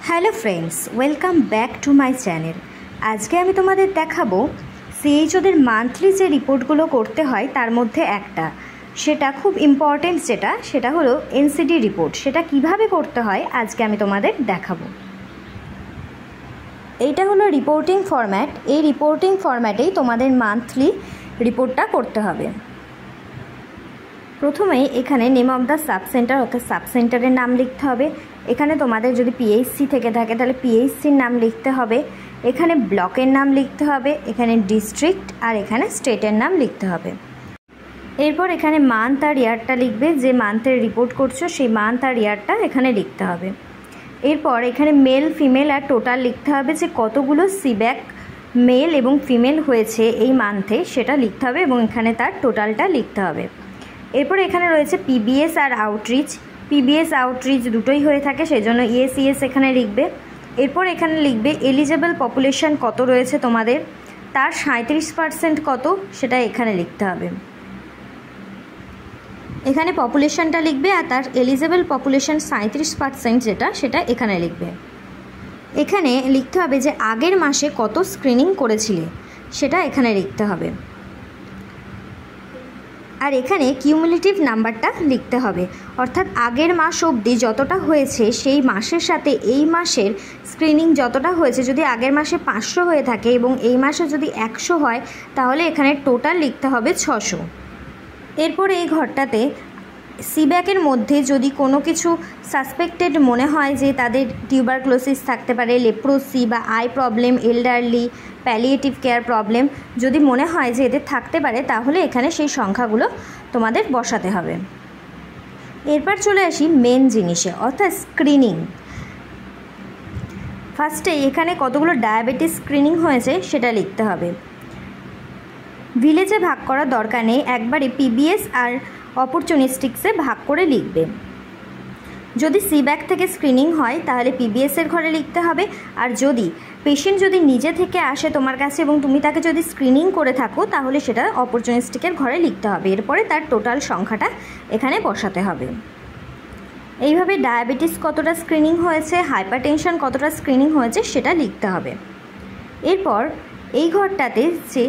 Hello friends, welcome back to my channel. আজকে আমি তোমাদের দেখাবো সিএইচওদের মান্থলি যে রিপোর্টগুলো করতে হয় তার মধ্যে একটা, সেটা খুব ইম্পর্টেন্ট, সেটা হলো এনসিডি রিপোর্ট। সেটা কিভাবে করতে হয় আজকে আমি তোমাদের দেখাবো। এইটা হলো রিপোর্টিং ফরম্যাট। এই রিপোর্টিং ফরম্যাটেই তোমাদের মান্থলি রিপোর্টটা করতে হবে। প্রথমেই এখানে name of the sub centre অর্থাৎ সাব সেন্টারের নাম লিখতে হবে। এখানে তোমাদের যদি পিএইচসি থেকে থাকে তাহলে পিএইচসির নাম লিখতে হবে। এখানে ব্লকের নাম লিখতে হবে, এখানে ডিস্ট্রিক্ট আর এখানে স্টেটের নাম লিখতে হবে। এরপর এখানে মান্থ আর ইয়ারটা লিখবে, যে মান্থের রিপোর্ট করছো সেই মান্থ আর ইয়ারটা এখানে লিখতে হবে। এরপর এখানে মেল ফিমেল আর টোটাল লিখতে হবে, যে কতগুলো সিব্যাক মেল এবং ফিমেল হয়েছে এই মান্থে সেটা লিখতে হবে এবং এখানে তার টোটালটা লিখতে হবে। এরপর এখানে রয়েছে পিবিএস আর আউটরিচ। পিবিএস আউটরিচ দুটোই হয়ে থাকে, সেই জন্য ইএস এখানে লিখবে। এরপর এখানে লিখবে এলিজেবল পপুলেশন কত রয়েছে তোমাদের, তার 37% কত সেটা এখানে লিখতে হবে। এখানে পপুলেশনটা লিখবে আর তার এলিজেবল পপুলেশন 37% যেটা, সেটা এখানে লিখবে। এখানে লিখতে হবে যে আগের মাসে কত স্ক্রিনিং করেছিলে সেটা এখানে লিখতে হবে। আর এখানে কিউমুলেটিভ নাম্বারটা লিখতে হবে, অর্থাৎ আগের মাস অবধি যতটা হয়েছে সেই মাসের সাথে এই মাসের স্ক্রিনিং যতটা হয়েছে, যদি আগের মাসে 500 হয়ে থাকে এবং এই মাসে যদি 100 হয় তাহলে এখানে টোটাল লিখতে হবে 600। এরপরে এই ঘরটাতে সিব্যাকের মধ্যে যদি কোনো কিছু সাসপেক্টেড মনে হয় যে তাদের টিউবারক্লোসিস থাকতে পারে, লেপ্রোসি বা I problem, elderly, palliative care problem যদি মনে হয় যে এদের থাকতে পারে, তাহলে এখানে সেই সংখ্যাগুলো তোমাদের বসাতে হবে। এরপর চলে আসি মেন জিনিসে, অর্থাৎ স্ক্রিনিং। ফার্স্টে এখানে কতগুলো ডায়াবেটিস স্ক্রিনিং হয়েছে সেটা লিখতে হবে। ভিলেজে ভাগ করার দরকার নেই, একবারে পিবিএস আর অপরচুনিস্টিক্সে ভাগ করে লিখবে। যদি সিব্যাক থেকে স্ক্রিনিং হয় তাহলে পিবিএসের ঘরে লিখতে হবে, আর যদি পেশেন্ট যদি নিজে থেকে আসে তোমার কাছে এবং তুমি তাকে যদি স্ক্রিনিং করে থাকো তাহলে সেটা অপরচুনিস্টিকের ঘরে লিখতে হবে। এরপরে তার টোটাল সংখ্যাটা এখানে বসাতে হবে। এইভাবে ডায়াবেটিস কতটা স্ক্রিনিং হয়েছে, হাইপারটেনশন কতটা স্ক্রিনিং হয়েছে সেটা লিখতে হবে। এরপর এই ঘরটাতে যে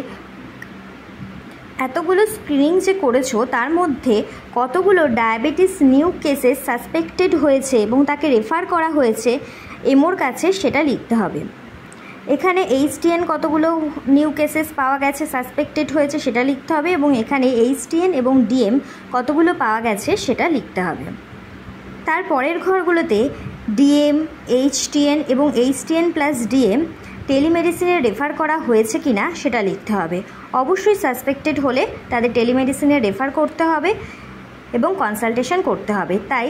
এতগুলো স্ক্রিনিং যে করেছো তার মধ্যে কতগুলো ডায়াবেটিস নিউ কেসেস সাসপেক্টেড হয়েছে এবং তাকে রেফার করা হয়েছে এমোর কাছে সেটা লিখতে হবে। এখানে এইচটিএন কতগুলো নিউ কেসেস পাওয়া গেছে সাসপেক্টেড হয়েছে সেটা লিখতে হবে এবং এখানে এইচটিএন এবং ডিএম কতগুলো পাওয়া গেছে সেটা লিখতে হবে। তারপরের ঘরগুলোতে ডিএম, এইচটিএন এবং এইচটিএন প্লাস ডিএম টেলিমেডিসিনে রেফার করা হয়েছে কি না সেটা লিখতে হবে। অবশ্যই সাসপেক্টেড হলে তাদের টেলিমেডিসিনে রেফার করতে হবে এবং কনসালটেশন করতে হবে। তাই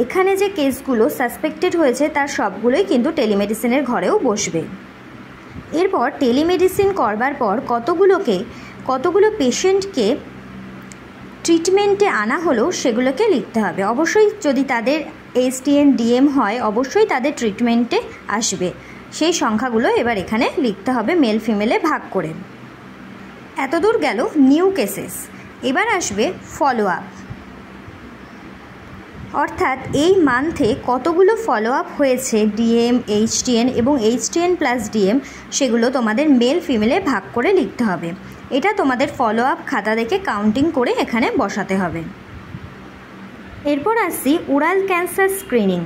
এখানে যে কেসগুলো সাসপেক্টেড হয়েছে তার সবগুলোই কিন্তু টেলিমেডিসিনের ঘরেও বসবে। এরপর টেলিমেডিসিন করবার পর কতগুলো পেশেন্টকে ট্রিটমেন্টে আনা হলো সেগুলোকে লিখতে হবে। অবশ্যই যদি তাদের এইচটিএন ডিএম হয় অবশ্যই তাদের ট্রিটমেন্টে আসবে, সেই সংখ্যাগুলো এবার এখানে লিখতে হবে মেল ফিমেলে ভাগ করে। এতদূর গেল নিউ কেসেস। এবার আসবে ফলো আপ, অর্থাৎ এই মান্থে কতগুলো ফলো আপ হয়েছে ডিএম, এইচটিএন এবং এইচটিএন প্লাস ডিএম, সেগুলো তোমাদের মেল ফিমেলে ভাগ করে লিখতে হবে। এটা তোমাদের ফলো আপ খাতা দেখে কাউন্টিং করে এখানে বসাতে হবে। এরপর আসছি ওরাল ক্যান্সার স্ক্রিনিং,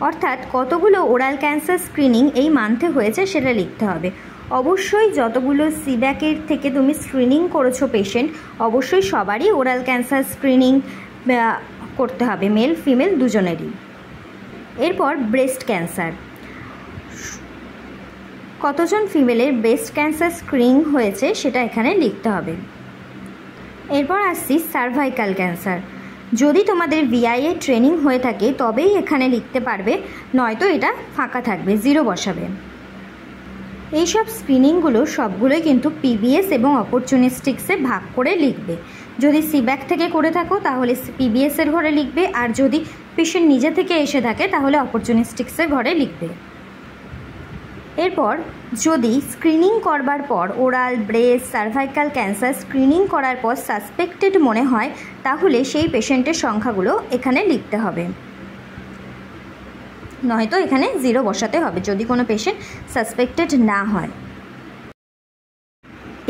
অর্থাৎ কতগুলো ওরাল ক্যান্সার স্ক্রিনিং এই মান্থে হয়েছে সেটা লিখতে হবে। অবশ্যই যতগুলো সিব্যাকের থেকে তুমি স্ক্রিনিং করেছো পেশেন্ট, অবশ্যই সবারই ওরাল ক্যান্সার স্ক্রিনিং করতে হবে, মেল ফিমেল দুজনেরই। এরপর ব্রেস্ট ক্যান্সার, কতজন ফিমেলের ব্রেস্ট ক্যান্সার স্ক্রিনিং হয়েছে সেটা এখানে লিখতে হবে। এরপর আসছি সার্ভাইকাল ক্যান্সার। যদি তোমাদের ভিআইএ ট্রেনিং হয়ে থাকে তবেই এখানে লিখতে পারবে, নয়তো এটা ফাঁকা থাকবে, 0 বসাবে। এইসব স্ক্রিনিংগুলো সবগুলোই কিন্তু পিবিএস এবং অপরচুনিস্টিক্সে ভাগ করে লিখবে। যদি সিব্যাক থেকে করে থাকো তাহলে পিবিএসের ঘরে লিখবে, আর যদি পেশেন্ট নিজে থেকে এসে থাকে তাহলে অপরচুনিস্টিক্সের ঘরে লিখবে। এরপর যদি স্ক্রিনিং করবার পর oral, breast, cervical cancer screening করার পর সাসপেক্টেড মনে হয় তাহলে সেই পেশেন্টের সংখ্যাগুলো এখানে লিখতে হবে। নয়তো এখানে 0 বসাতে হবে যদি কোনো পেশেন্ট সাসপেক্টেড না হয়।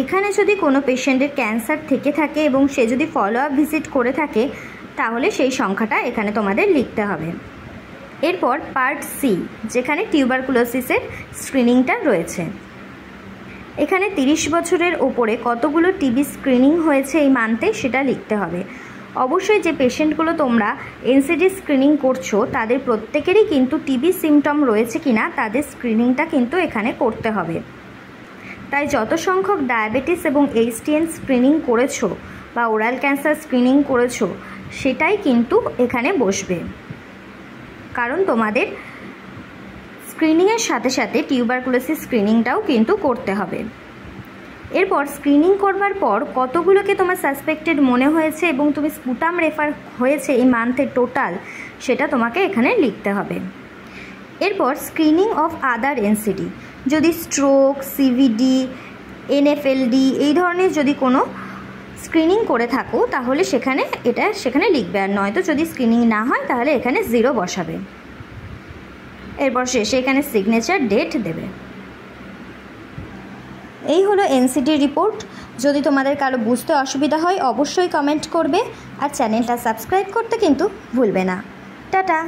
এখানে যদি কোনো পেশেন্টের ক্যান্সার থেকে থাকে এবং সে যদি ফলো আপ ভিজিট করে থাকে তাহলে সেই সংখ্যাটা এখানে তোমাদের লিখতে হবে। এরপর পার্ট সি, যেখানে টিউবারকুলোসিসের স্ক্রিনিংটা রয়েছে। এখানে 30 বছরের ওপরে কতগুলো টিবি স্ক্রিনিং হয়েছে এই মান্থে সেটা লিখতে হবে। অবশ্যই যে পেশেন্টগুলো তোমরা এনসিডি স্ক্রিনিং করছো তাদের প্রত্যেকেরই কিন্তু টিবি সিমটম রয়েছে কিনা তাদের স্ক্রিনিংটা কিন্তু এখানে করতে হবে। তাই যত সংখ্যক ডায়াবেটিস এবং HTN স্ক্রিনিং করেছো বা ওরাল ক্যান্সার স্ক্রিনিং করেছো সেটাই কিন্তু এখানে বসবে, কারণ তোমাদের স্ক্রিনিংয়ের সাথে সাথে টিউবারকুলোসিস স্ক্রিনিংটাও কিন্তু করতে হবে। এরপর স্ক্রিনিং করবার পর কতগুলোকে তোমার সাসপেক্টেড মনে হয়েছে এবং তুমি স্পুটাম রেফার হয়েছে এই মান্থে টোটাল, সেটা তোমাকে এখানে লিখতে হবে। এরপর স্ক্রিনিং অফ আদার এনসিডি, যদি স্ট্রোক, সিভিডি, NFLD এই ধরনের যদি কোনো স্ক্রিনিং করে থাকো তাহলে সেখানে লিখবে, আর নয়তো যদি স্ক্রিনিং না হয় তাহলে এখানে 0 বসাবে। এরপর শেষে এখানে সিগনেচার ডেট দেবে। এই হলো এনসিডি রিপোর্ট। যদি তোমাদের কারো বুঝতে অসুবিধা হয় অবশ্যই কমেন্ট করবে, আর চ্যানেলটা সাবস্ক্রাইব করতে কিন্তু ভুলবে না। টাটা।